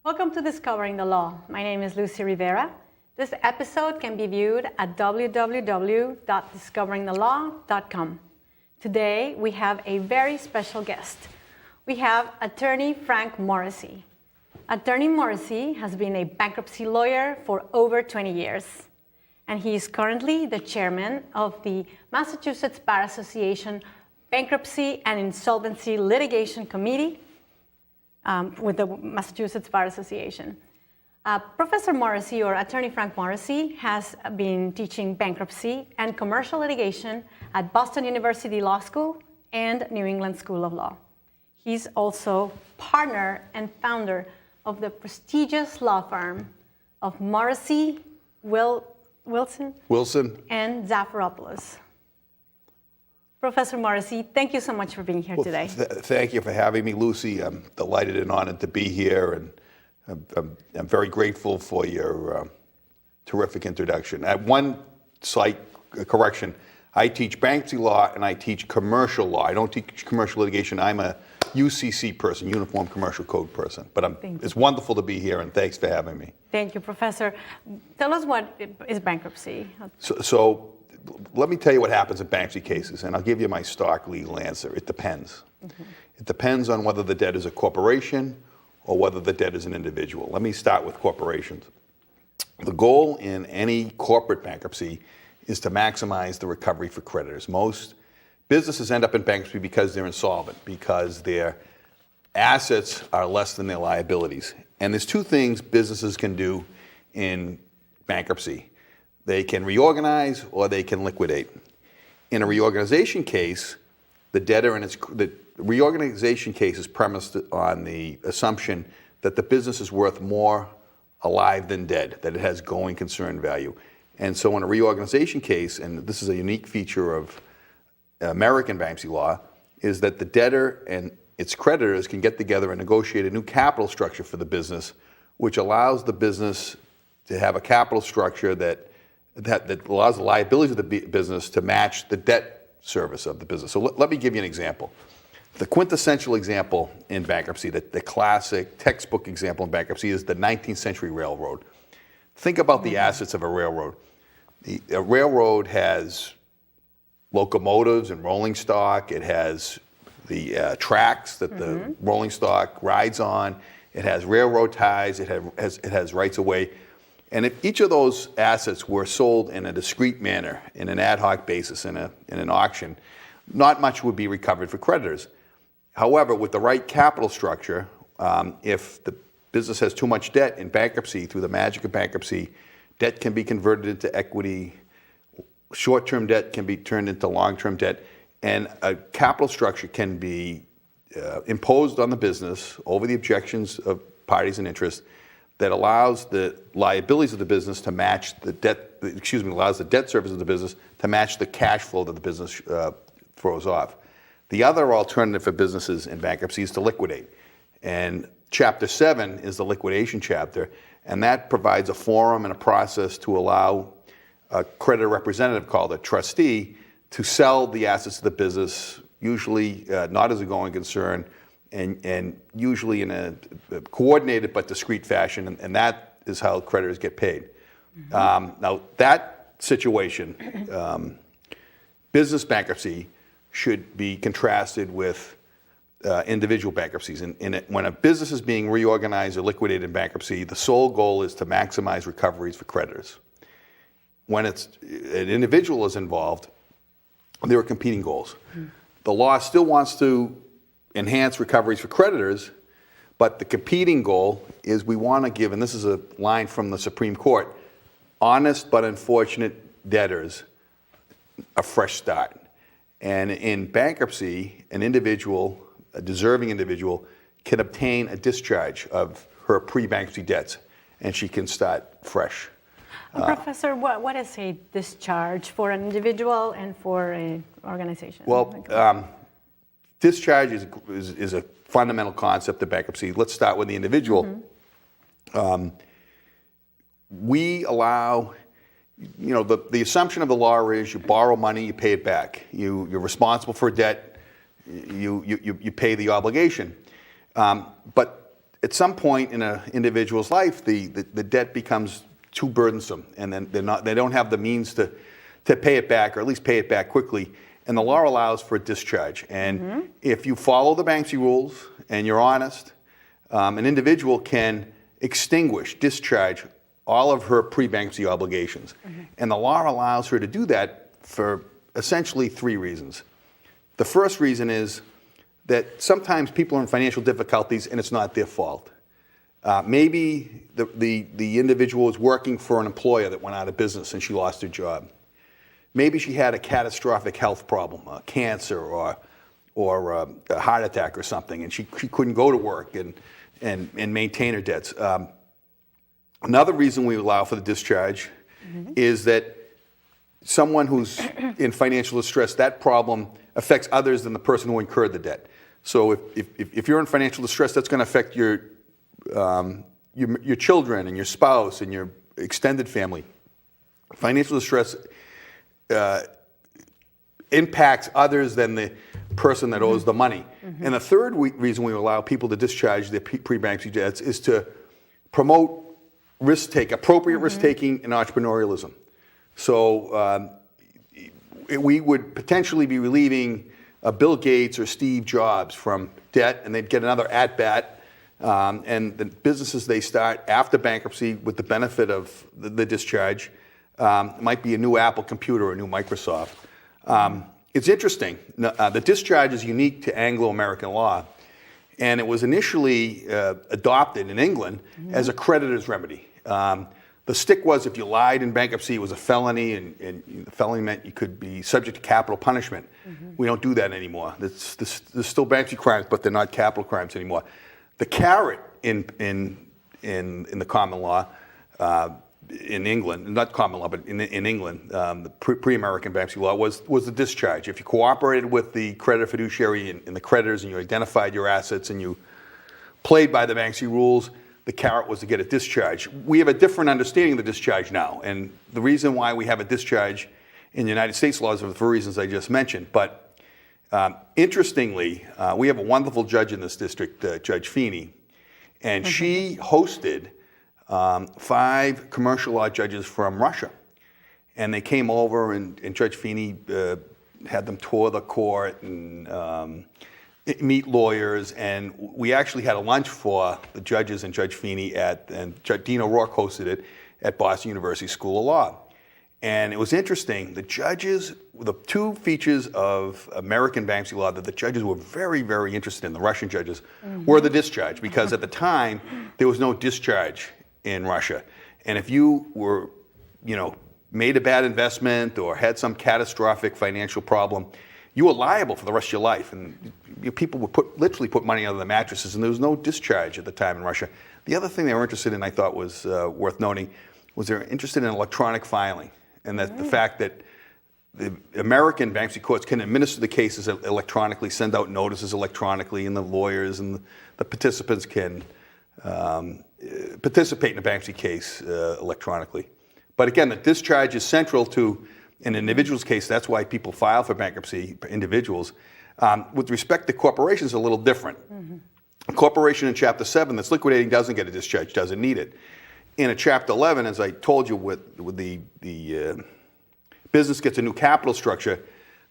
Welcome to Discovering the Law. My name is Lucy Rivera. This episode can be viewed at www.discoveringthelaw.com. Today, we have a very special guest. We have attorney Frank Morrissey. Attorney Morrissey has been a bankruptcy lawyer for over 20 years, and he is currently the chairman of the Massachusetts Bar Association Bankruptcy and Insolvency Litigation Committee with the Massachusetts Bar Association. Professor Morrissey, or Attorney Frank Morrissey, has been teaching bankruptcy and commercial litigation at Boston University Law School and New England School of Law. He's also partner and founder of the prestigious law firm of Morrissey, Wilson, and Zafiropoulos. Professor Morrissey, thank you so much for being here today. Thank you for having me, Lucy. I'm delighted and honored to be here, and I'm very grateful for your terrific introduction. At one slight correction, I teach bankruptcy law and I teach commercial law. I don't teach commercial litigation. I'm a UCC person, Uniform Commercial Code person. But it's wonderful to be here, and thanks for having me. Thank you, Professor. Tell us, what is bankruptcy? So let me tell you what happens in bankruptcy cases, and I'll give you my stock legal answer. It depends. Mm-hmm. It depends on whether the debt is a corporation or whether the debt is an individual. Let me start with corporations. The goal in any corporate bankruptcy is to maximize the recovery for creditors. Most businesses end up in bankruptcy because they're insolvent, because their assets are less than their liabilities. And there's two things businesses can do in bankruptcy. They can reorganize or they can liquidate. In a reorganization case, the debtor and the reorganization case is premised on the assumption that the business is worth more alive than dead, that it has going concern value. And so in a reorganization case, and this is a unique feature of American bankruptcy law, is that the debtor and its creditors can get together and negotiate a new capital structure for the business, which allows the business to have a capital structure that allows the liabilities of the business to match the debt service of the business. So let me give you an example. The quintessential example in bankruptcy, the classic textbook example in bankruptcy, is the 19th century railroad. Think about the assets of a railroad. A railroad has locomotives and rolling stock. It has the tracks that the rolling stock rides on. It has railroad ties. It has rights of way. And if each of those assets were sold in a discrete manner, in an ad hoc basis, in an auction, not much would be recovered for creditors. However, with the right capital structure, if the business has too much debt in bankruptcy, through the magic of bankruptcy, debt can be converted into equity, short-term debt can be turned into long-term debt, and a capital structure can be imposed on the business over the objections of parties in interest that allows the liabilities of the business to match the debt, allows the debt service of the business to match the cash flow that the business throws off. The other alternative for businesses in bankruptcy is to liquidate. And Chapter 7 is the liquidation chapter, and that provides a forum and a process to allow a creditor representative called a trustee to sell the assets of the business, usually not as a going concern, and usually in a coordinated but discrete fashion, and that is how creditors get paid. Now, that situation, business bankruptcy, should be contrasted with individual bankruptcies. When a business is being reorganized or liquidated in bankruptcy, the sole goal is to maximize recoveries for creditors. When an individual is involved, there are competing goals. The law still wants to enhance recoveries for creditors, but the competing goal is we want to give, and this is a line from the Supreme Court, honest but unfortunate debtors a fresh start. And in bankruptcy, an individual, a deserving individual, can obtain a discharge of her pre-bankruptcy debts, and she can start fresh. Professor, what is a discharge for an individual and for an organization? Well, discharge is a fundamental concept of bankruptcy. Let's start with the individual. We allow, the assumption of the law is you borrow money, you pay it back. You're responsible for a debt, you pay the obligation. But at some point in an individual's life, the debt becomes too burdensome, and then they don't have the means to pay it back, or at least pay it back quickly. And the law allows for a discharge. And if you follow the bankruptcy rules and you're honest, an individual can extinguish, discharge all of her pre-bankruptcy obligations. And the law allows her to do that for essentially 3 reasons. The first reason is that sometimes people are in financial difficulties and it's not their fault. Maybe the individual is working for an employer that went out of business and she lost her job. Maybe she had a catastrophic health problem, cancer or a heart attack or something, and she couldn't go to work and maintain her debts. Another reason we allow for the discharge is that someone who's in financial distress, that problem affects others than the person who incurred the debt. So if you're in financial distress, that's going to affect your children and your spouse and your extended family. Financial distress impacts others than the person that owes the money. And the third reason we allow people to discharge their pre-bankruptcy debts is to promote appropriate risk-taking and entrepreneurialism. So we would potentially be relieving Bill Gates or Steve Jobs from debt, and they'd get another at-bat. And the businesses they start after bankruptcy with the benefit of the discharge might be a new Apple computer or a new Microsoft. It's interesting. The discharge is unique to Anglo-American law, and it was initially adopted in England as a creditor's remedy. The stick was if you lied in bankruptcy, it was a felony, and felony meant you could be subject to capital punishment. We don't do that anymore. There's still bankruptcy crimes, but they're not capital crimes anymore. The carrot in the common law in England, not common law, but in England, the pre-American bankruptcy law was the discharge. If you cooperated with the creditor fiduciary and the creditors, and you identified your assets and you played by the bankruptcy rules, the carrot was to get a discharge. We have a different understanding of the discharge now, and the reason why we have a discharge in the United States laws are for reasons I just mentioned. But interestingly, we have a wonderful judge in this district, Judge Feeney, and she hosted 5 commercial law judges from Russia. And they came over, and Judge Feeney had them tour the court and meet lawyers. And we actually had a lunch for the judges and Judge Feeney and Dean O'Rourke hosted it at Boston University School of Law. And it was interesting. The 2 features of American bankruptcy law that the judges were very, very interested in, the Russian judges, were the discharge. Because at the time, there was no discharge in Russia. And if you were, made a bad investment or had some catastrophic financial problem, you were liable for the rest of your life. And people would literally put money under the mattresses, and there was no discharge at the time in Russia. The other thing they were interested in, I thought was worth noting, was they're interested in electronic filing. And that the fact that the American bankruptcy courts can administer the cases electronically, send out notices electronically, and the lawyers and the participants can participate in a bankruptcy case electronically. But again, the discharge is central to an individual's case. That's why people file for bankruptcy, individuals. With respect to corporations, a little different. A corporation in Chapter 7 that's liquidating doesn't get a discharge, doesn't need it. In a Chapter 11, as I told you, with the business gets a new capital structure,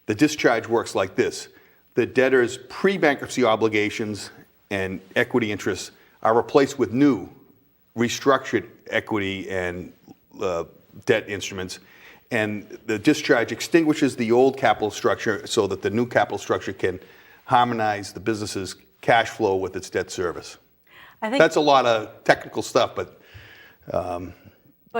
the discharge works like this. The debtor's pre-bankruptcy obligations and equity interests are replaced with new restructured equity and debt instruments. And the discharge extinguishes the old capital structure so that the new capital structure can harmonize the business's cash flow with its debt service. I think that's a lot of technical stuff, but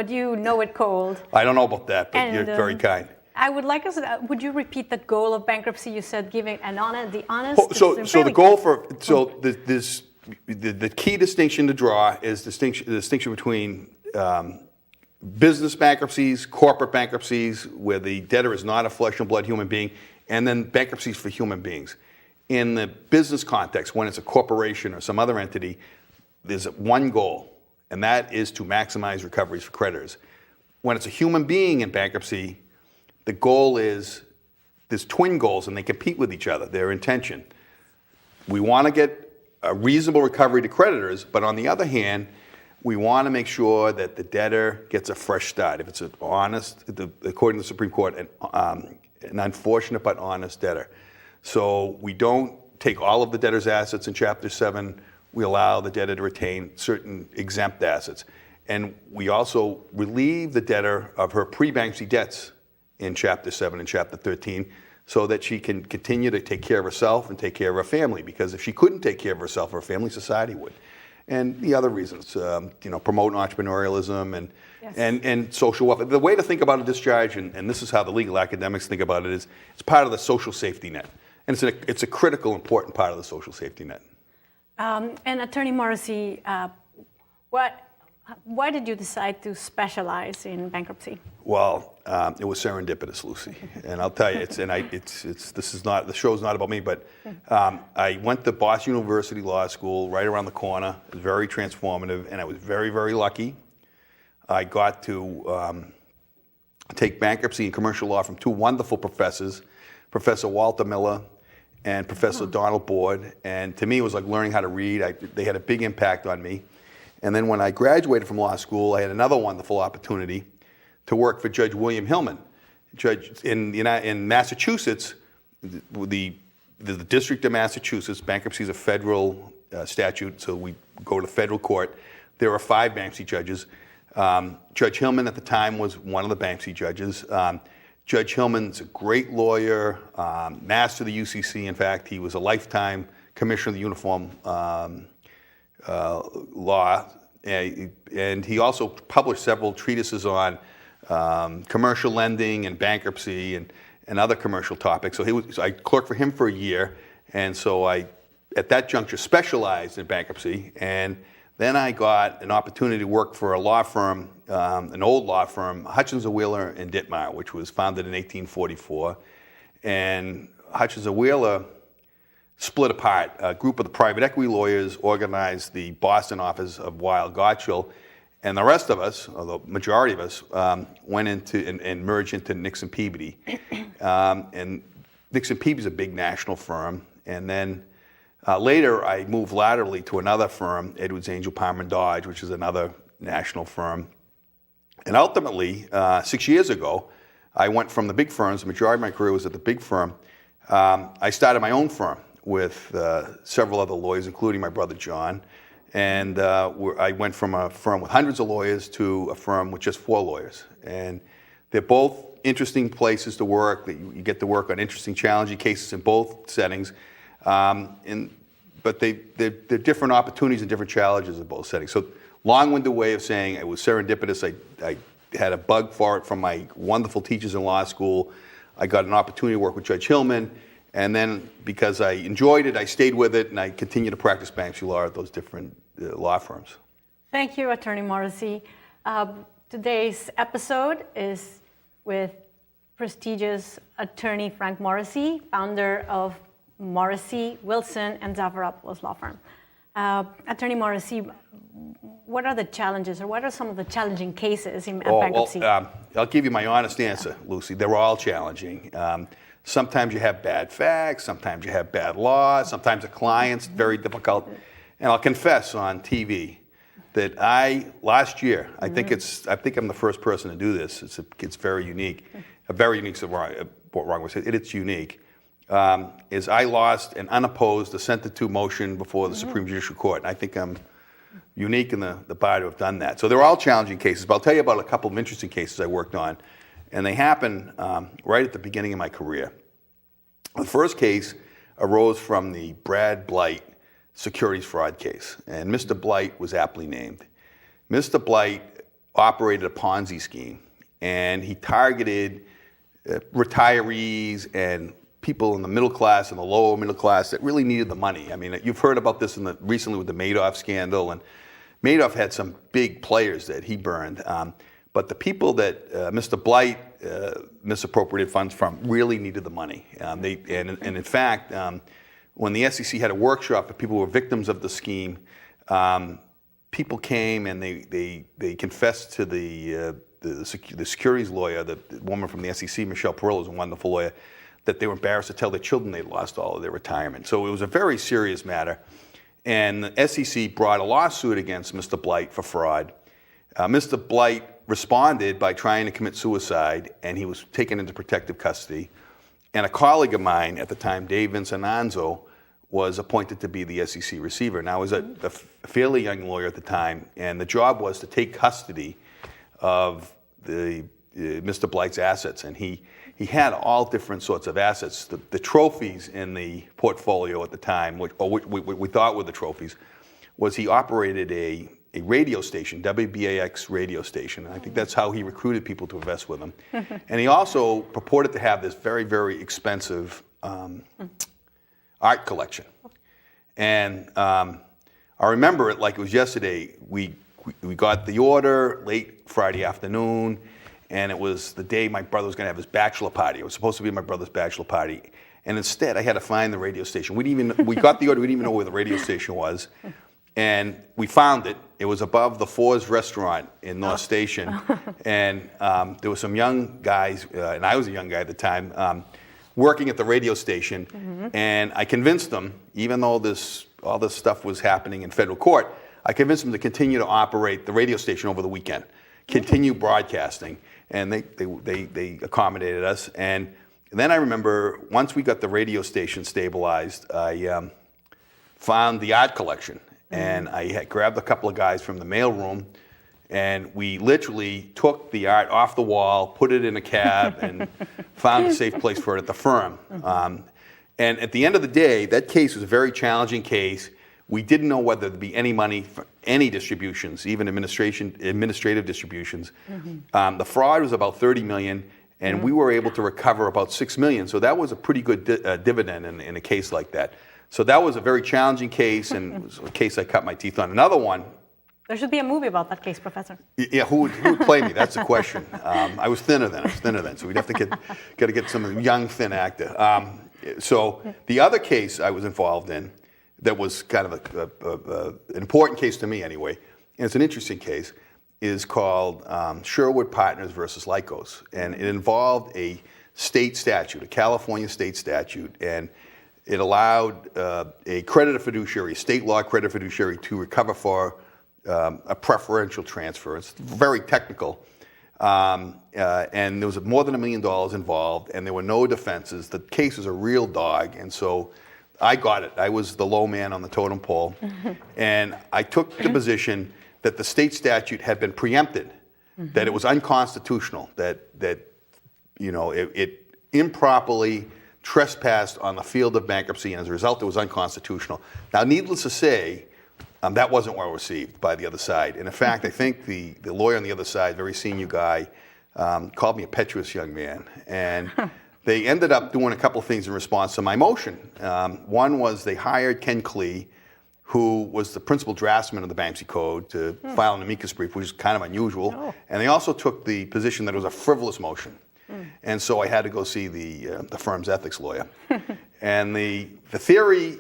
you know it cold. I don't know about that, but you're very kind. I would like us. Would you repeat the goal of bankruptcy? You said giving the honest. So the goal for the key distinction to draw is the distinction between business bankruptcies, corporate bankruptcies, where the debtor is not a flesh and blood human being, and then bankruptcies for human beings. In the business context, when it's a corporation or some other entity, there's one goal, and that is to maximize recoveries for creditors. When it's a human being in bankruptcy, the goal is, there's twin goals, and they compete with each other, their intention. We want to get a reasonable recovery to creditors, but on the other hand, we want to make sure that the debtor gets a fresh start. If it's an honest, according to the Supreme Court, an unfortunate but honest debtor. So we don't take all of the debtor's assets in Chapter 7. We allow the debtor to retain certain exempt assets. And we also relieve the debtor of her pre-bankruptcy debts in Chapter 7 and Chapter 13 so that she can continue to take care of herself and take care of her family. Because if she couldn't take care of herself or her family, society would. And the other reasons, promote entrepreneurialism and social welfare. The way to think about a discharge, and this is how the legal academics think about it, is it's part of the social safety net. And it's a critical, important part of the social safety net. And Attorney Morrissey, why did you decide to specialize in bankruptcy? Well, it was serendipitous, Lucy, and I'll tell you, the show's not about me, but I went to Boston University Law School right around the corner. It was very transformative, and I was very, very lucky. I got to take bankruptcy and commercial law from two wonderful professors, Professor Walter Miller and Professor Donald Board, and to me, it was like learning how to read. They had a big impact on me. And then when I graduated from law school, I had another wonderful opportunity to work for Judge William Hillman. Judge in Massachusetts, the District of Massachusetts, bankruptcy is a federal statute, so we go to federal court. There are 5 bankruptcy judges. Judge Hillman at the time was one of the bankruptcy judges. Judge Hillman's a great lawyer, master of the UCC. In fact, he was a lifetime commissioner of the Uniform Law, and he also published several treatises on commercial lending and bankruptcy and other commercial topics. So I clerked for him for a year, and so I, at that juncture, specialized in bankruptcy. And then I got an opportunity to work for a law firm, an old law firm, Hutchins & Wheeler and Dittmar, which was founded in 1844. And Hutchins & Wheeler split apart. A group of the private equity lawyers organized the Boston office of Weil Gotshal, and the rest of us, or the majority of us, went into and merged into Nixon Peabody. And Nixon Peabody is a big national firm. And then later I moved laterally to another firm, Edwards Angel Palmer and Dodge, which is another national firm. And ultimately, 6 years ago, I went from the big firms, the majority of my career was at the big firm. I started my own firm with several other lawyers, including my brother John. And I went from a firm with hundreds of lawyers to a firm with just 4 lawyers. And they're both interesting places to work. You get to work on interesting, challenging cases in both settings. But they're different opportunities and different challenges in both settings. So long-winded way of saying it was serendipitous. I had a bug for it from my wonderful teachers in law school. I got an opportunity to work with Judge Hillman. And then because I enjoyed it, I stayed with it, and I continued to practice bankruptcy law at those different law firms. Thank you, Attorney Morrissey. Today's episode is with prestigious attorney Frank Morrissey, founder of Morrissey, Wilson, and Zafiropoulos law firm. Attorney Morrissey, what are the challenges, or what are some of the challenging cases in bankruptcy? I'll give you my honest answer, Lucy. They're all challenging. Sometimes you have bad facts, sometimes you have bad law, sometimes the client's very difficult. And I'll confess on TV that last year, I think I'm the first person to do this. It's very unique. Very unique is the wrong way to say it. It's unique. Is I lost an unopposed assent to motion before the Supreme Judicial Court. And I think I'm unique in the bar to have done that. So they're all challenging cases, but I'll tell you about a couple of interesting cases I worked on. And they happened right at the beginning of my career. The first case arose from the Brad Blight securities fraud case, and Mr. Blight was aptly named. Mr. Blight operated a Ponzi scheme, and he targeted retirees and people in the middle class and the lower middle class that really needed the money. I mean, you've heard about this recently with the Madoff scandal, and Madoff had some big players that he burned. But the people that Mr. Blight misappropriated funds from really needed the money. And in fact, when the SEC had a workshop for people who were victims of the scheme, people came and they confessed to the securities lawyer, the woman from the SEC, Michelle Perillo, is a wonderful lawyer, that they were embarrassed to tell their children they'd lost all of their retirement. So it was a very serious matter. And the SEC brought a lawsuit against Mr. Blight for fraud. Mr. Blight responded by trying to commit suicide, and he was taken into protective custody. And a colleague of mine at the time, Dave Vincenanzo, was appointed to be the SEC receiver. Now, I was a fairly young lawyer at the time, and the job was to take custody of Mr. Blight's assets. And he had all different sorts of assets. The trophies in the portfolio at the time, what we thought were the trophies, was he operated a radio station, WBAX radio station. And I think that's how he recruited people to invest with him. And he also purported to have this very, very expensive art collection. And I remember it like it was yesterday. We got the order late Friday afternoon, and it was the day my brother was going to have his bachelor party. It was supposed to be my brother's bachelor party. And instead, I had to find the radio station. We got the order, we didn't even know where the radio station was. And we found it. It was above the Fours restaurant in North Station. And there were some young guys, and I was a young guy at the time, working at the radio station. And I convinced them, even though all this stuff was happening in federal court, I convinced them to continue to operate the radio station over the weekend, continue broadcasting. And they accommodated us. And then I remember, once we got the radio station stabilized, I found the art collection. And I had grabbed a couple of guys from the mailroom, and we literally took the art off the wall, put it in a cab, and found a safe place for it at the firm. And at the end of the day, that case was a very challenging case. We didn't know whether there'd be any money for any distributions, even administrative distributions. The fraud was about $30 million, and we were able to recover about $6 million. So that was a pretty good dividend in a case like that. So that was a very challenging case, and it was a case I cut my teeth on. Another one. There should be a movie about that case, Professor. Yeah, who would play me? That's the question. I was thinner then, so we'd have to get some young, thin actor. So the other case I was involved in that was kind of an important case to me anyway, and it's an interesting case, is called Sherwood Partners versus Lycos. And it involved a state statute, a California state statute, and it allowed a creditor fiduciary, state law creditor fiduciary, to recover for a preferential transfer. It's very technical. And there was more than $1 million involved, and there were no defenses. The case was a real dog, and so I got it. I was the low man on the totem pole. And I took the position that the state statute had been preempted, that it was unconstitutional, that it improperly trespassed on the field of bankruptcy, and as a result, it was unconstitutional. Now, needless to say, that wasn't well received by the other side. And in fact, I think the lawyer on the other side, very senior guy, called me a petuous young man. And they ended up doing a couple of things in response to my motion. One was they hired Ken Klee, who was the principal draftsman of the Bankruptcy Code, to file an amicus brief, which is kind of unusual. And they also took the position that it was a frivolous motion. And so I had to go see the firm's ethics lawyer. And the theory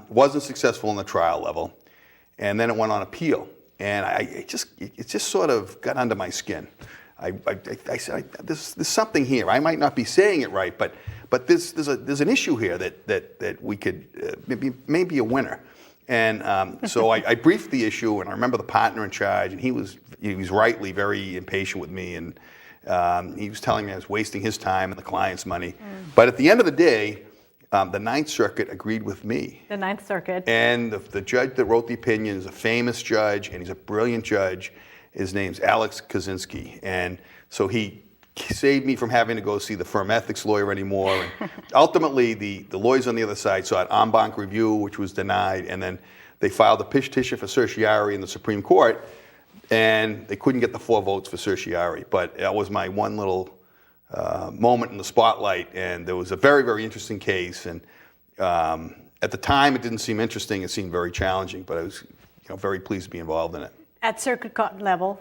wasn't successful in the trial level, and then it went on appeal. And it just sort of got under my skin. I said, there's something here. I might not be saying it right, but there's an issue here that we could maybe a winner. And so I briefed the issue, and I remember the partner in charge, and he was rightly very impatient with me, and he was telling me I was wasting his time and the client's money. But at the end of the day, the Ninth Circuit agreed with me. The Ninth Circuit. And the judge that wrote the opinion is a famous judge, and he's a brilliant judge. His name's Alex Kaczynski. And so he saved me from having to go see the firm ethics lawyer anymore. And ultimately, the lawyers on the other side sought en banc review, which was denied, and then they filed a petition for certiorari in the Supreme Court, and they couldn't get the 4 votes for certiorari. But that was my one little moment in the spotlight, and there was a very, very interesting case. And at the time, it didn't seem interesting; it seemed very challenging. But I was, very pleased to be involved in it. At circuit court level.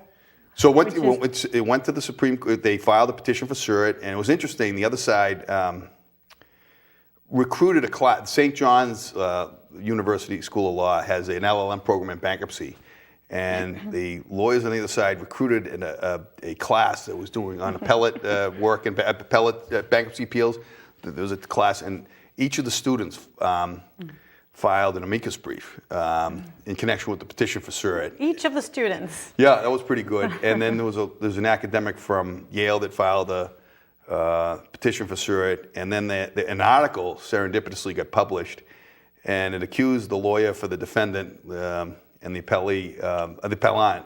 So it went to the Supreme Court. They filed a petition for cert, and it was interesting. The other side recruited a class. St. John's University School of Law has an LLM program in bankruptcy. And the lawyers on the other side recruited a class that was doing on appellate work and appellate bankruptcy appeals. There was a class, and each of the students filed an amicus brief in connection with the petition for cert. Each of the students. Yeah, that was pretty good. And then there's an academic from Yale that filed a petition for cert, and then an article serendipitously got published, and it accused the lawyer for the defendant and the appellant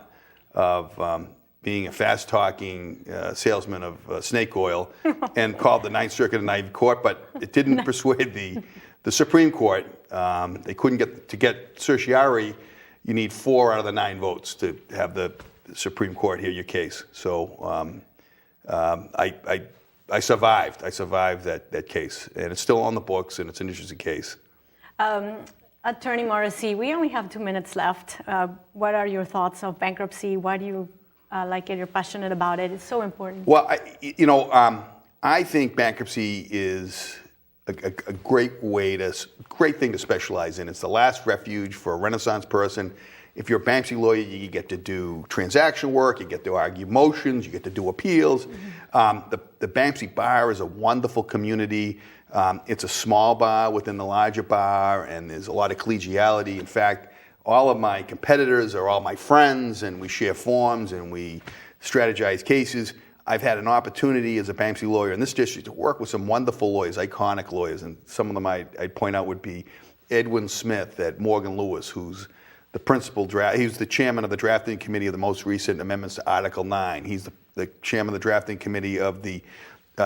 of being a fast-talking salesman of snake oil, and called the Ninth Circuit a naive court, but it didn't persuade the Supreme Court. They couldn't get certiorari. You need 4 out of the 9 votes to have the Supreme Court hear your case. So I survived. I survived that case, and it's still on the books, and it's an interesting case. Attorney Morrissey, we only have 2 minutes left. What are your thoughts of bankruptcy? Why do you like it? You're passionate about it. It's so important. Well, I think bankruptcy is a great thing to specialize in. It's the last refuge for a Renaissance person. If you're a bankruptcy lawyer, you get to do transaction work, you get to argue motions, you get to do appeals. The bankruptcy bar is a wonderful community. It's a small bar within the larger bar, and there's a lot of collegiality. In fact, all of my competitors are all my friends, and we share forms, and we strategize cases. I've had an opportunity as a bankruptcy lawyer in this district to work with some wonderful lawyers, iconic lawyers, and some of them I'd point out would be Edwin Smith at Morgan Lewis, who's the principal he's the chairman of the drafting committee of the most recent amendments to Article 9. He's the chairman of the drafting committee of the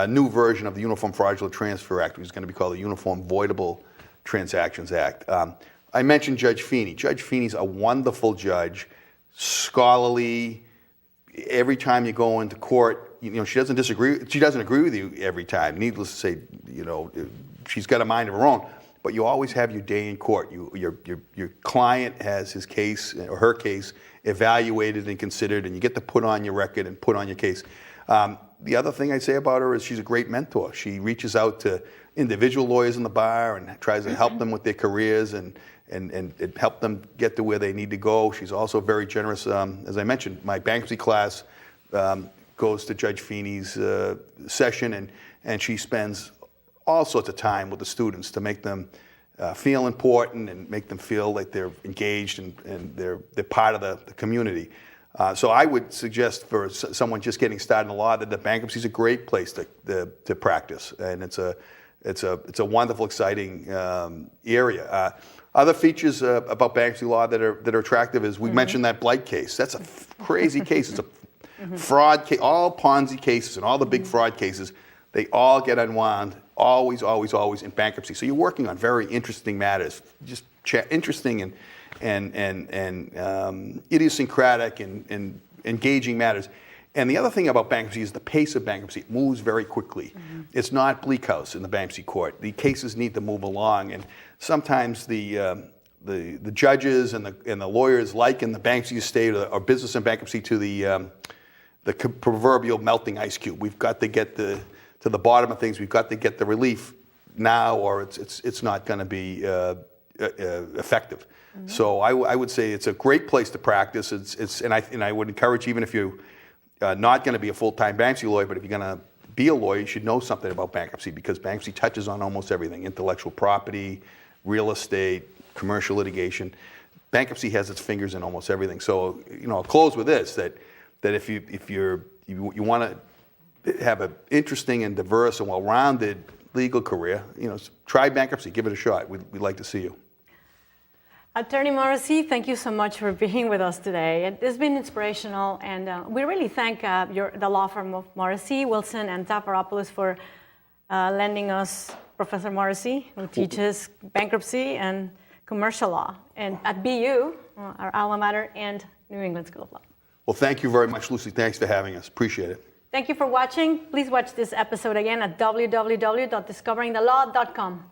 new version of the Uniform Fraudulent Transfer Act, which is going to be called the Uniform Voidable Transactions Act. I mentioned Judge Feeney. Judge Feeney's a wonderful judge, scholarly. Every time you go into court, she doesn't agree with you every time. Needless to say, she's got a mind of her own. But you always have your day in court. Your client has his case or her case evaluated and considered, and you get to put on your record and put on your case. The other thing I say about her is she's a great mentor. She reaches out to individual lawyers in the bar and tries to help them with their careers and help them get to where they need to go. She's also very generous. As I mentioned, my bankruptcy class goes to Judge Feeney's session, and she spends all sorts of time with the students to make them feel important and make them feel like they're engaged and they're part of the community. So I would suggest for someone just getting started in the law that the bankruptcy is a great place to practice, and it's a wonderful, exciting area. Other features about bankruptcy law that are attractive is we mentioned that blight case. That's a crazy case. It's a fraud case. All Ponzi cases and all the big fraud cases, they all get unwound. Always in bankruptcy. So you're working on very interesting matters, just interesting and idiosyncratic and engaging matters. And the other thing about bankruptcy is the pace of bankruptcy. It moves very quickly. It's not Bleak House in the bankruptcy court. The cases need to move along, and sometimes the judges and the lawyers liken the bankruptcy estate or business and bankruptcy to the proverbial melting ice cube. We've got to get to the bottom of things. We've got to get the relief now, or it's not going to be effective. So I would say it's a great place to practice. And I would encourage, even if you're not going to be a full-time bankruptcy lawyer, but if you're going to be a lawyer, you should know something about bankruptcy, because bankruptcy touches on almost everything: intellectual property, real estate, commercial litigation. Bankruptcy has its fingers in almost everything. So I'll close with this: that if you want to have an interesting and diverse and well-rounded legal career, try bankruptcy, give it a shot. We'd like to see you. Attorney Morrissey, thank you so much for being with us today. It's been inspirational, and we really thank the law firm of Morrissey, Wilson, and Zafiropoulos for lending us Professor Morrissey, who teaches bankruptcy and commercial law and at BU, our alma mater, and New England School of Law. Well, thank you very much, Lucy. Thanks for having us. Appreciate it. Thank you for watching. Please watch this episode again at www.discoveringthelaw.com.